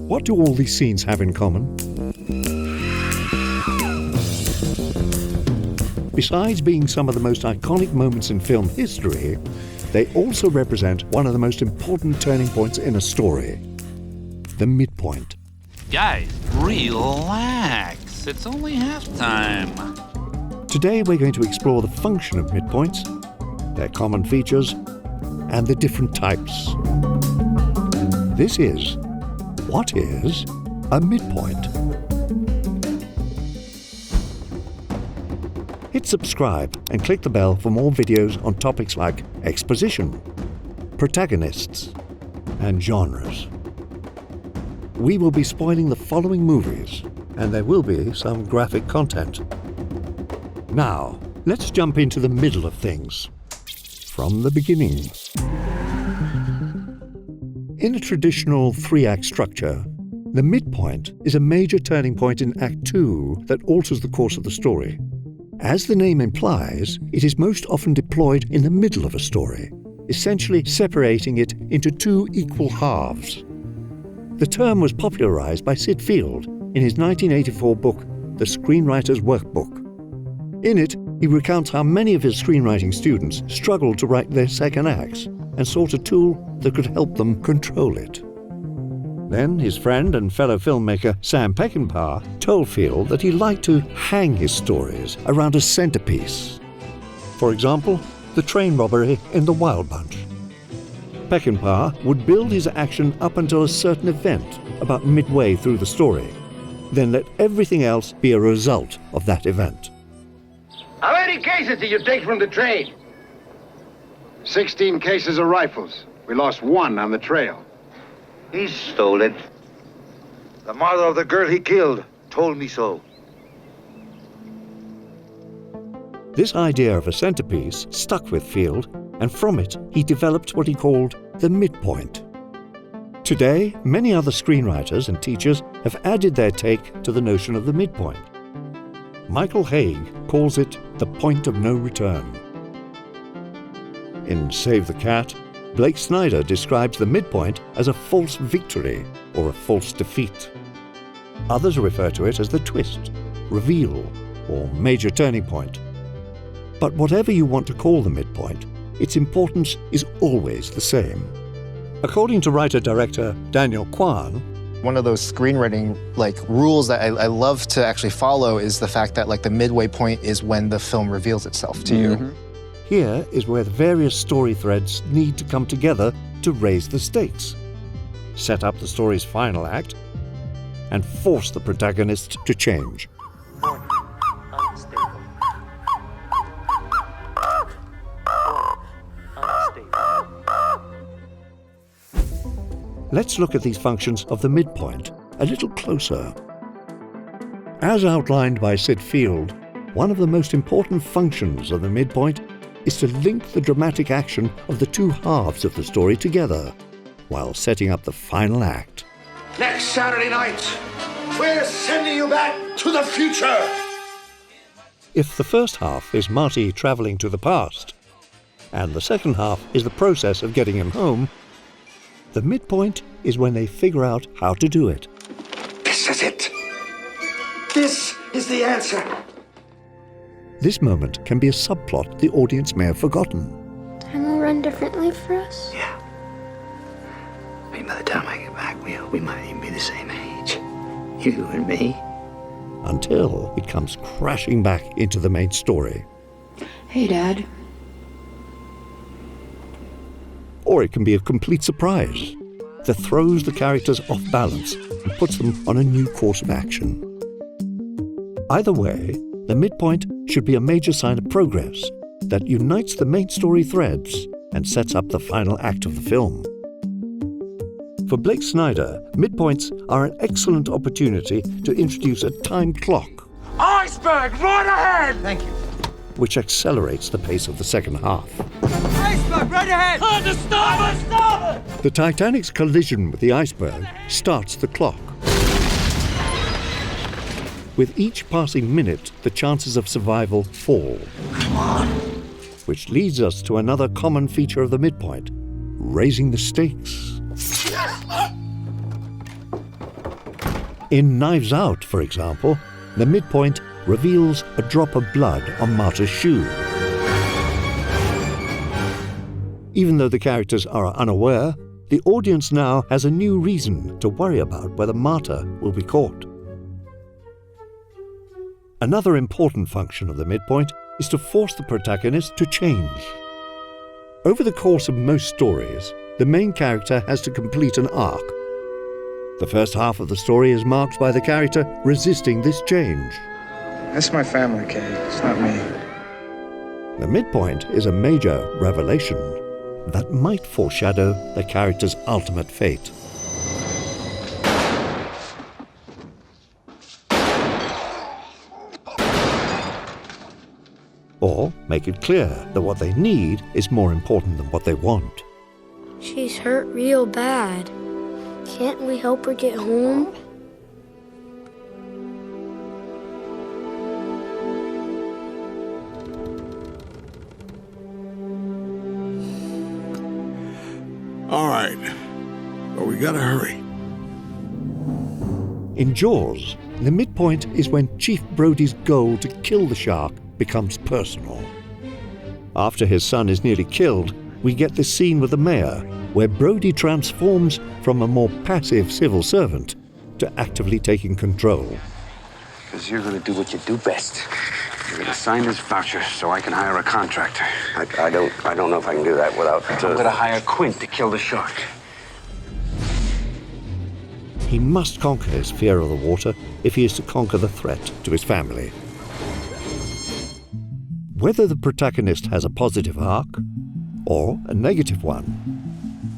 What do all these scenes have in common? Besides being some of the most iconic moments in film history, they also represent one of the most important turning points in a story, the midpoint. Guys, relax. It's only halftime. Today we're going to explore the function of midpoints, their common features, and the different types. This is What is a Midpoint? Hit subscribe and click the bell for more videos on topics like exposition, protagonists, and genres. We will be spoiling the following movies, and there will be some graphic content. Now, let's jump into the middle of things. From the beginning. In a traditional three-act structure, the midpoint is a major turning point in Act 2 that alters the course of the story. As the name implies, it is most often deployed in the middle of a story, essentially separating it into two equal halves. The term was popularized by Sid Field in his 1984 book, The Screenwriter's Workbook. In it, he recounts how many of his screenwriting students struggled to write their second acts and sought a tool that could help them control it. Then his friend and fellow filmmaker Sam Peckinpah told Field that he liked to hang his stories around a centerpiece. For example, the train robbery in The Wild Bunch. Peckinpah would build his action up until a certain event about midway through the story, then let everything else be a result of that event. How many cases did you take from the train? 16 cases of rifles. We lost one on the trail. He stole it. The mother of the girl he killed told me so. This idea of a centerpiece stuck with Field, and from it he developed what he called the midpoint. Today, many other screenwriters and teachers have added their take to the notion of the midpoint. Michael Haig calls it the point of no return. In Save the Cat, Blake Snyder describes the midpoint as a false victory or a false defeat. Others refer to it as the twist, reveal, or major turning point. But whatever you want to call the midpoint, its importance is always the same. According to writer-director Daniel Kwan, one of those screenwriting rules that I love to actually follow is the fact that the midway point is when the film reveals itself to you. Here is where the various story threads need to come together to raise the stakes, set up the story's final act, and force the protagonist to change. Let's look at these functions of the midpoint a little closer. As outlined by Sid Field, one of the most important functions of the midpoint is to link the dramatic action of the two halves of the story together, while setting up the final act. Next Saturday night, we're sending you back to the future. If the first half is Marty traveling to the past, and the second half is the process of getting him home, the midpoint is when they figure out how to do it. This is it. This is the answer. This moment can be a subplot the audience may have forgotten. Time will run differently for us? Yeah. I mean, by the time I get back, we might even be the same age. You and me. Until it comes crashing back into the main story. Hey, Dad. Or it can be a complete surprise that throws the characters off balance and puts them on a new course of action. Either way, the midpoint should be a major sign of progress that unites the main story threads and sets up the final act of the film. For Blake Snyder, midpoints are an excellent opportunity to introduce a timed clock. Iceberg, right ahead! Thank you. Which accelerates the pace of the second half. Iceberg, right ahead! Stop it! The Titanic's collision with the iceberg starts the clock. With each passing minute, the chances of survival fall. Come on. Which leads us to another common feature of the midpoint, raising the stakes. In Knives Out, for example, the midpoint reveals a drop of blood on Marta's shoe. Even though the characters are unaware, the audience now has a new reason to worry about whether Marta will be caught. Another important function of the midpoint is to force the protagonist to change. Over the course of most stories, the main character has to complete an arc. The first half of the story is marked by the character resisting this change. That's my family, Kate. It's not me. The midpoint is a major revelation that might foreshadow the character's ultimate fate. Or make it clear that what they need is more important than what they want. She's hurt real bad. Can't we help her get home? All right, but we gotta hurry. In Jaws, the midpoint is when Chief Brody's goal to kill the shark becomes personal. After his son is nearly killed, we get this scene with the mayor, where Brody transforms from a more passive civil servant to actively taking control. Because you're going to do what you do best. You're going to sign this voucher so I can hire a contractor. I don't know if I can do that without... I'm going to hire Quint to kill the shark. He must conquer his fear of the water if he is to conquer the threat to his family. Whether the protagonist has a positive arc or a negative one,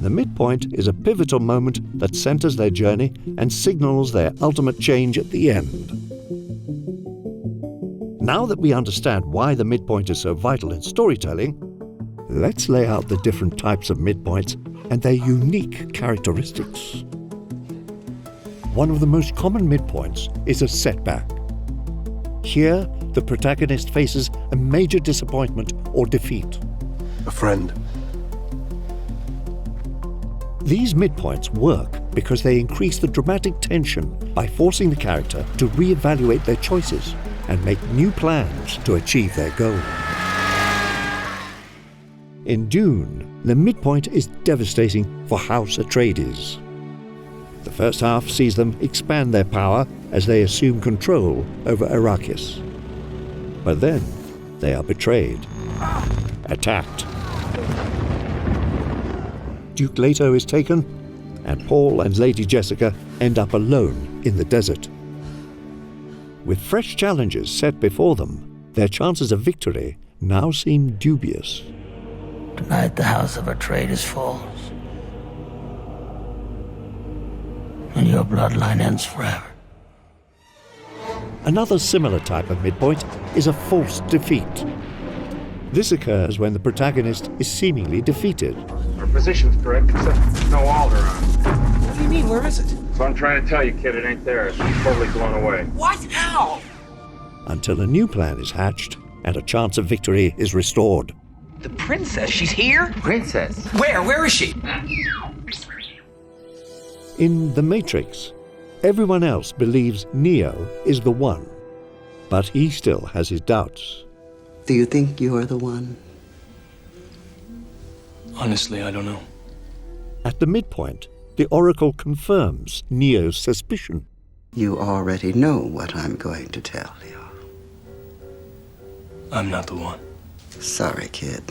the midpoint is a pivotal moment that centers their journey and signals their ultimate change at the end. Now that we understand why the midpoint is so vital in storytelling, let's lay out the different types of midpoints and their unique characteristics. One of the most common midpoints is a setback. Here, the protagonist faces a major disappointment or defeat. A friend. These midpoints work because they increase the dramatic tension by forcing the character to reevaluate their choices and make new plans to achieve their goal. In Dune, the midpoint is devastating for House Atreides. The first half sees them expand their power as they assume control over Arrakis. But then, they are betrayed, attacked. Duke Leto is taken, and Paul and Lady Jessica end up alone in the desert. With fresh challenges set before them, their chances of victory now seem dubious. Tonight the House of Atreides falls, and your bloodline ends forever. Another similar type of midpoint is a false defeat. This occurs when the protagonist is seemingly defeated. Our position's correct, except no Alderaan. What do you mean? Where is it? So I'm trying to tell you, kid, it ain't there. It's totally blown away. What? How? Until a new plan is hatched and a chance of victory is restored. The princess? She's here? Princess? Where? Where is she? In The Matrix, everyone else believes Neo is the one, but he still has his doubts. Do you think you're the one? Honestly, I don't know. At the midpoint, the Oracle confirms Neo's suspicion. You already know what I'm going to tell you. I'm not the one. Sorry, kid.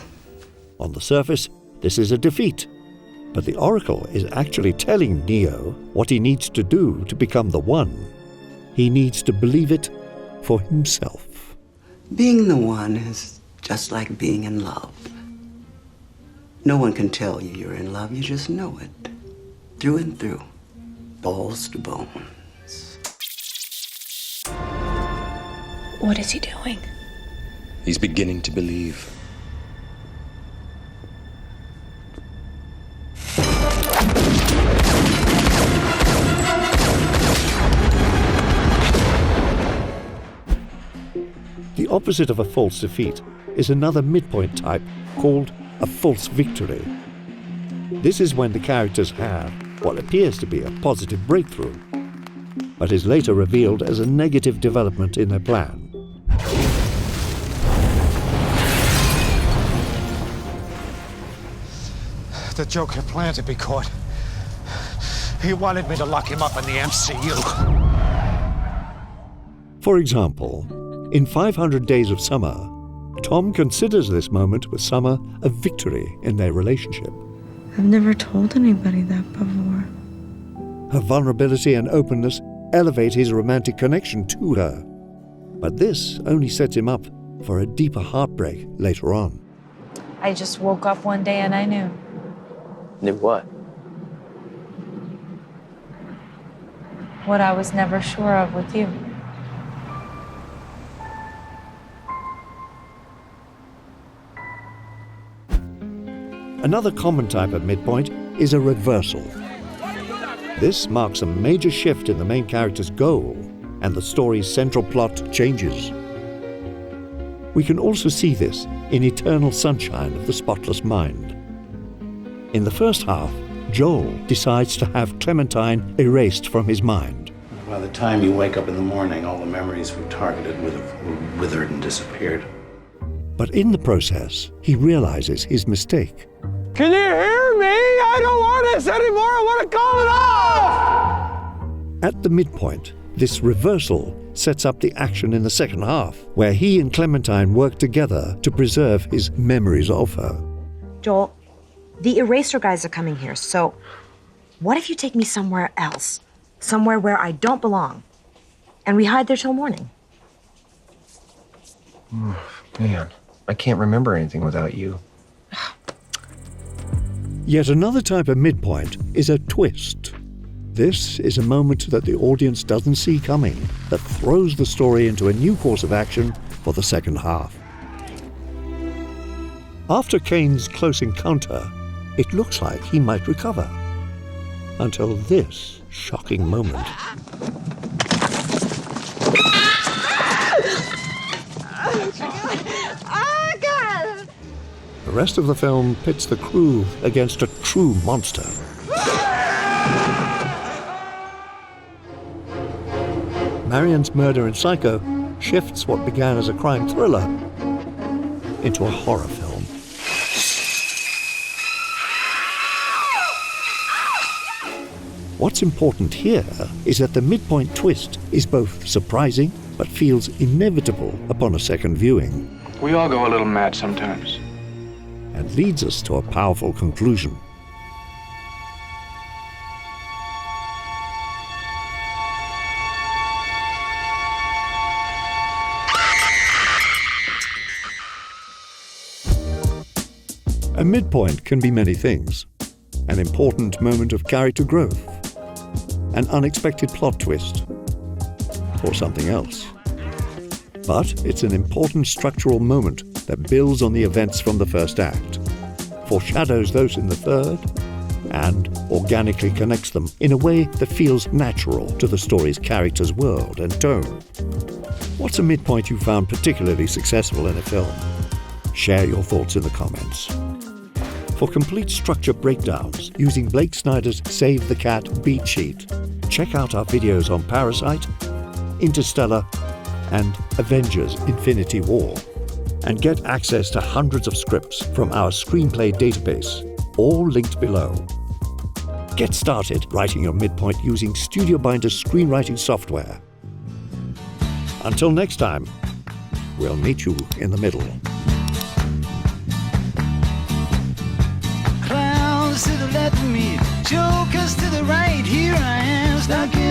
On the surface, this is a defeat, but the Oracle is actually telling Neo what he needs to do to become the one. He needs to believe it for himself. Being the one is just like being in love. No one can tell you you're in love, you just know it. Through and through. Balls to bones. What is he doing? He's beginning to believe. The opposite of a false defeat is another midpoint type called a false victory. This is when the characters have what appears to be a positive breakthrough. but is later revealed as a negative development in their plan. The Joker planned to be caught. He wanted me to lock him up in the MCU. For example, in 500 Days of Summer, Tom considers this moment with Summer a victory in their relationship. I've never told anybody that before. Her vulnerability and openness elevate his romantic connection to her. But this only sets him up for a deeper heartbreak later on. I just woke up one day and I knew. Knew what? What I was never sure of with you. Another common type of midpoint is a reversal. This marks a major shift in the main character's goal, and the story's central plot changes. We can also see this in Eternal Sunshine of the Spotless Mind. In the first half, Joel decides to have Clementine erased from his mind. By the time you wake up in the morning, all the memories we targeted would have withered and disappeared. But in the process, he realizes his mistake. Can you hear me? I don't want this anymore. I want to call it off! At the midpoint, this reversal sets up the action in the second half, where he and Clementine work together to preserve his memories of her. Joel, the eraser guys are coming here, so what if you take me somewhere else? Somewhere where I don't belong, and we hide there till morning? Man, I can't remember anything without you. Yet another type of midpoint is a twist. This is a moment that the audience doesn't see coming, that throws the story into a new course of action for the second half. After Kane's close encounter, it looks like he might recover. Until this shocking moment. The rest of the film pits the crew against a true monster. Marion's murder in Psycho shifts what began as a crime thriller into a horror film. What's important here is that the midpoint twist is both surprising but feels inevitable upon a second viewing. We all go a little mad sometimes. And leads us to a powerful conclusion. A midpoint can be many things. An important moment of character growth, an unexpected plot twist, or something else. But it's an important structural moment that builds on the events from the first act, foreshadows those in the third, and organically connects them in a way that feels natural to the story's character's world and tone. What's a midpoint you found particularly successful in a film? Share your thoughts in the comments. For complete structure breakdowns using Blake Snyder's Save the Cat beat sheet, check out our videos on Parasite, Interstellar, and Avengers: Infinity War, and get access to hundreds of scripts from our screenplay database, all linked below. Get started writing your midpoint using Studio Binder's screenwriting software. Until next time, we'll meet you in the middle. Clowns to the left of me, jokers to the right. Here I am, stuck in